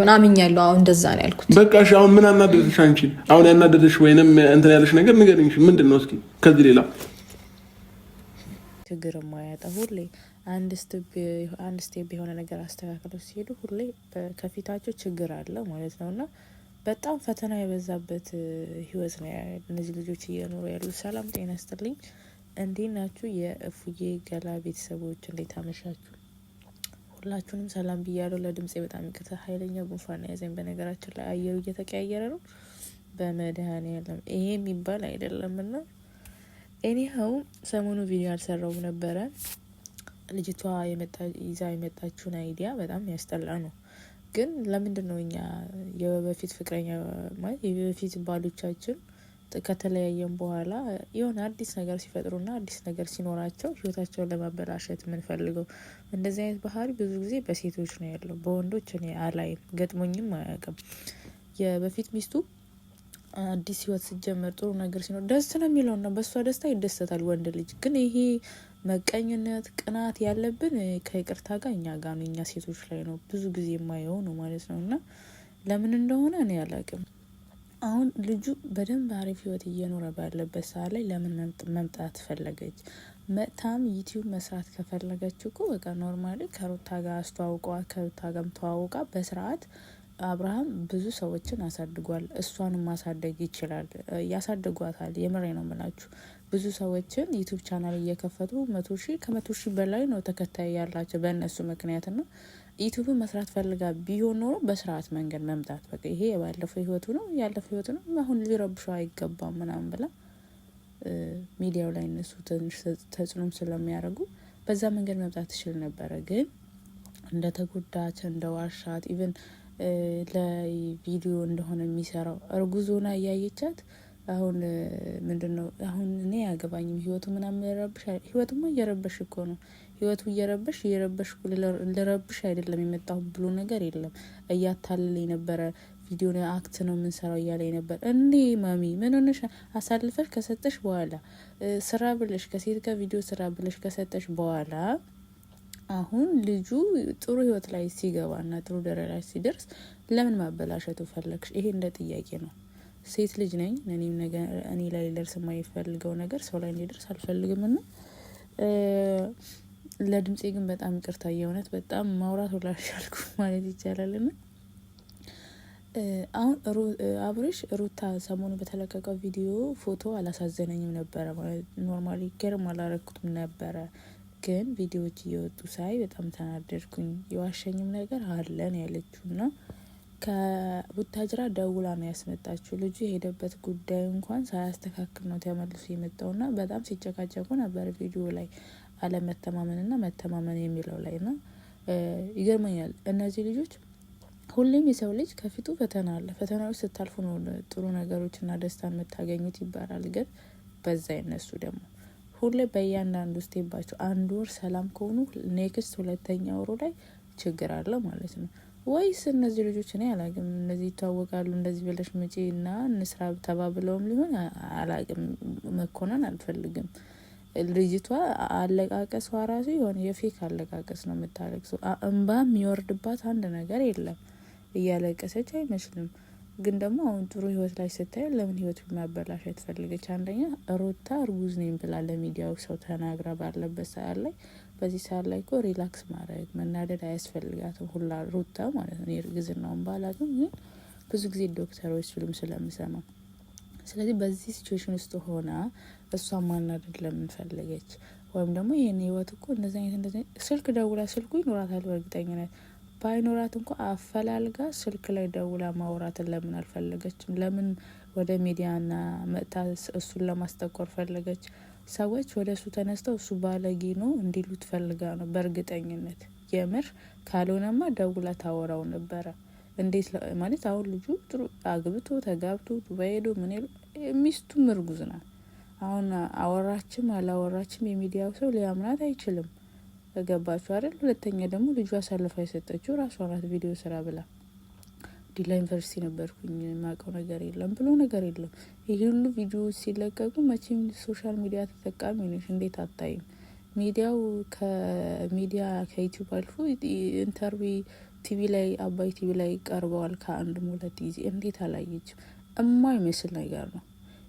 ምናምን ያለው አሁን እንደዛ ነው ያልኩት። በቃ እሺ አሁን ምን አናደደሽ አንቺ? አሁን ያናደደሽ ወይንም እንትን ያለሽ ነገር ንገሪኝ። ምንድነው? እስኪ ከዚህ ሌላ ችግር ማያጣ ሁሌ አንድ ስቴፕ የሆነ ነገር አስተካክለው ሲሄዱ ሁሌ ከፊታቸው ችግር አለ ማለት ነውና በጣም ፈተና የበዛበት ህይወት ነው እነዚህ ልጆች እየኖሩ ያሉት። ሰላም ጤና ይስጥልኝ። እንዴት ናችሁ የእፉዬ ገላ ቤተሰቦች? እንዴት አመሻችሁ? ሁላችሁንም ሰላም ብያለሁ። ለድምጼ በጣም ይቅርታ፣ ኃይለኛ ጉንፋን ያዘኝ። በነገራችን ላይ አየሩ እየተቀያየረ ነው። በመድኃኒዓለም ይሄ የሚባል አይደለምና ኤኒሃው ሰሞኑ ቪዲዮ አልሰራውም ነበረ። ልጅቷ ይዛ የመጣችውን አይዲያ በጣም ያስጠላ ነው። ግን ለምንድን ነው እኛ የበፊት ፍቅረኛ ማለት የበፊት ባሎቻችን ከተለያየን በኋላ የሆነ አዲስ ነገር ሲፈጥሩና አዲስ ነገር ሲኖራቸው ህይወታቸውን ለማበላሸት የምንፈልገው? እንደዚህ አይነት ባህሪ ብዙ ጊዜ በሴቶች ነው ያለው፣ በወንዶች እኔ አላይም፣ ገጥሞኝም አያውቅም። የበፊት ሚስቱ አዲስ ህይወት ሲጀመር ጥሩ ነገር ሲኖር ደስ ነው የሚለውና በእሷ ደስታ ይደሰታል ወንድ ልጅ። ግን ይሄ መቀኝነት፣ ቅናት ያለብን ከይቅርታ ጋር እኛ ጋር ነው፣ እኛ ሴቶች ላይ ነው ብዙ ጊዜ የማየው ነው ማለት ነው። እና ለምን እንደሆነ እኔ አላውቅም። አሁን ልጁ በደንብ አሪፍ ህይወት እየኖረ ባለበት ሰዓት ላይ ለምን መምጣት ፈለገች? መጥታም ዩቲዩብ መስራት ከፈለገች እኮ በቃ ኖርማሊ ከሩታ ጋር አስተዋውቀዋት፣ ከሩታ ጋር ተዋውቃ በስርዓት አብርሃም ብዙ ሰዎችን አሳድጓል። እሷንም ማሳደግ ይችላል፣ ያሳድጓታል። የምሬ ነው የምላችሁ። ብዙ ሰዎችን ዩቲዩብ ቻናል እየከፈቱ 100,000 ከ100,000 በላይ ነው ተከታይ ያላቸው በእነሱ ምክንያት ነው። ዩቲዩብ መስራት ፈልጋ ቢሆን ኖሮ በስርዓት መንገድ መምጣት በቃ ይሄ የባለፈው ህይወቱ ነው ያለፈው ህይወቱ ነው አሁን ሊረብሸው አይገባም ምናምን ብላ ሚዲያው ላይ እነሱ ትንሽ ተጽዕኖም ስለሚያደርጉ በዛ መንገድ መምጣት ትችል ነበረ። ግን እንደተጎዳች እንደዋሻት ኢቭን ለቪዲዮ እንደሆነ የሚሰራው እርጉዞና እያየቻት አሁን ምንድነው አሁን እኔ ያገባኝም ህይወቱ ምናምን ረብሽ ህይወቱማ እየረበሽ እኮ ነው። ህይወቱ እየረበሽ ልረብሽ አይደለም የመጣው ብሎ ነገር የለም። እያታለለኝ ነበረ። ቪዲዮ ነው አክት ነው የምንሰራው እያለኝ ነበር። እንዴ ማሚ ምን ሆነሽ? አሳልፈሽ ከሰጠሽ በኋላ ስራ ብለሽ ከሴት ጋር ቪዲዮ ስራ ብለሽ ከሰጠሽ በኋላ አሁን ልጁ ጥሩ ህይወት ላይ ሲገባና ጥሩ ደረጃ ላይ ሲደርስ ለምን ማበላሸቱ ፈለግሽ? ይሄ እንደ ጥያቄ ነው። ሴት ልጅ ነኝ እኔም ነገር እኔ ላይ ሊደርስ የማይፈልገው ነገር ሰው ላይ እንዲደርስ አልፈልግም። እና ለድምጼ ግን በጣም ይቅርታ፣ የእውነት በጣም ማውራት ወላሻልኩ ማለት ይቻላል። እና አሁን አብርሽ ሩታ ሰሞኑ በተለቀቀው ቪዲዮ ፎቶ አላሳዘነኝም ነበረ ማለት ኖርማሊ ገርም አላረኩትም ነበረ። ግን ቪዲዮዎች እየወጡ ሳይ በጣም ተናደድኩኝ። የዋሸኝም ነገር አለን ያለችውና ከቡታጅራ ደውላ ነው ያስመጣችው። ልጁ የሄደበት ጉዳይ እንኳን ሳያስተካክል ነው ተመልሶ የመጣውና በጣም ሲጨቃጨቁ ነበር ቪዲዮ ላይ አለመተማመንና መተማመን የሚለው ላይ ነው። ይገርመኛል። እነዚህ ልጆች ሁሌም የሰው ልጅ ከፊቱ ፈተና አለ። ፈተናዎች ስታልፉ ነው ጥሩ ነገሮችና ደስታን የምታገኙት ይባላል። ግን በዛ ይነሱ ደግሞ ሁሌ በእያንዳንዱ ስቴባቸው አንድ ወር ሰላም ከሆኑ ኔክስት ሁለተኛ ወሩ ላይ ችግር አለ ማለት ነው። ወይስ እነዚህ ልጆች እኔ አላቅም፣ እነዚህ ይታወቃሉ እንደዚህ ብለሽ መጪ እና እንስራ ተባብለውም ሊሆን አላቅም። መኮነን አልፈልግም። ልጅቷ አለቃቀሷ ራሱ የሆነ የፌክ አለቃቀስ ነው የምታለቅሰው። እንባም የሚወርድባት አንድ ነገር የለም። እያለቀሰች አይመስልም። ግን ደግሞ አሁን ጥሩ ህይወት ላይ ስታይ ለምን ህይወት ማበላሸት ፈልገች? አንደኛ ሩታ እርጉዝ ነኝ ብላ ለሚዲያው ሰው ተናግራ ባለበት ሰዓት ላይ በዚህ ሰዓት ላይ እኮ ሪላክስ ማድረግ መናደድ አያስፈልጋትም ሁላ ሩታ ማለት ነው። እርግዝናውን ባላቅም ግን ብዙ ጊዜ ዶክተሮች ፊልም ስለምሰማ፣ ስለዚህ በዚህ ሲቹዌሽን ውስጥ ሆና እሷ ማናደድ ለምን ፈለገች? ወይም ደግሞ ይሄን ህይወት እኮ እንደዚህ ስልክ ደውላ ስልኩ ይኖራታል በእርግጠኝነት ባይኖራት እንኳ አፈላልጋ ስልክ ላይ ደውላ ማውራትን ለምን አልፈለገችም? ለምን ወደ ሚዲያና መጥታ እሱን ለማስጠቆር ፈለገች? ሰዎች ወደ እሱ ተነስተው እሱ ባለጌ ነው እንዲሉት ፈልጋ ነው በእርግጠኝነት። የምር ካልሆነማ ደውላ ታወራው ነበረ። እንዴት ማለት አሁን ልጁ ጥሩ አግብቶ ተጋብቶ ዱባይ ሄዶ ምን ይሉ ሚስቱም እርጉዝ ናት። አሁን አወራችም አላወራችም የሚዲያው ሰው ሊያምናት አይችልም። ገባችሁ አይደል? ሁለተኛ ደግሞ ልጇ አሳልፋ የሰጠችው ራሷ ናት ቪዲዮ ስራ ብላ። ዲላ ዩኒቨርሲቲ ነበርኩኝ የማውቀው ነገር የለም ብሎ ነገር የለም። ይሄ ሁሉ ቪዲዮ ሲለቀቁ መቼም ሶሻል ሚዲያ ተጠቃሚ ነሽ፣ እንዴት አታይም? ሚዲያው ከሚዲያ ከዩቲዩብ አልፎ ኢንተርቪው ቲቪ ላይ አባይ ቲቪ ላይ ቀርበዋል ከአንድም 2 ጊዜ። እንዴት አላየችም? የማይመስል ነገር ነው።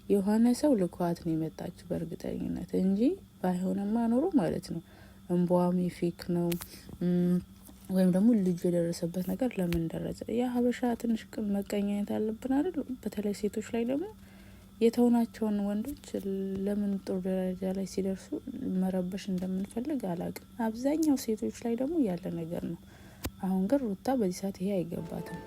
የሆነ ሰው ልኳት ነው የመጣችው በእርግጠኝነት እንጂ ባይሆንማ ኖሮ ማለት ነው እንቧም ፌክ ነው ወይም ደግሞ ልጁ የደረሰበት ነገር ለምን ደረሰ? ያ ሀበሻ ትንሽ መቀኘት አለብን አይደል? በተለይ ሴቶች ላይ ደግሞ የተውናቸውን ወንዶች ለምን ጥሩ ደረጃ ላይ ሲደርሱ መረበሽ እንደምንፈልግ አላቅም። አብዛኛው ሴቶች ላይ ደግሞ ያለ ነገር ነው። አሁን ግን ሩታ በዚህ ሰዓት ይሄ አይገባትም።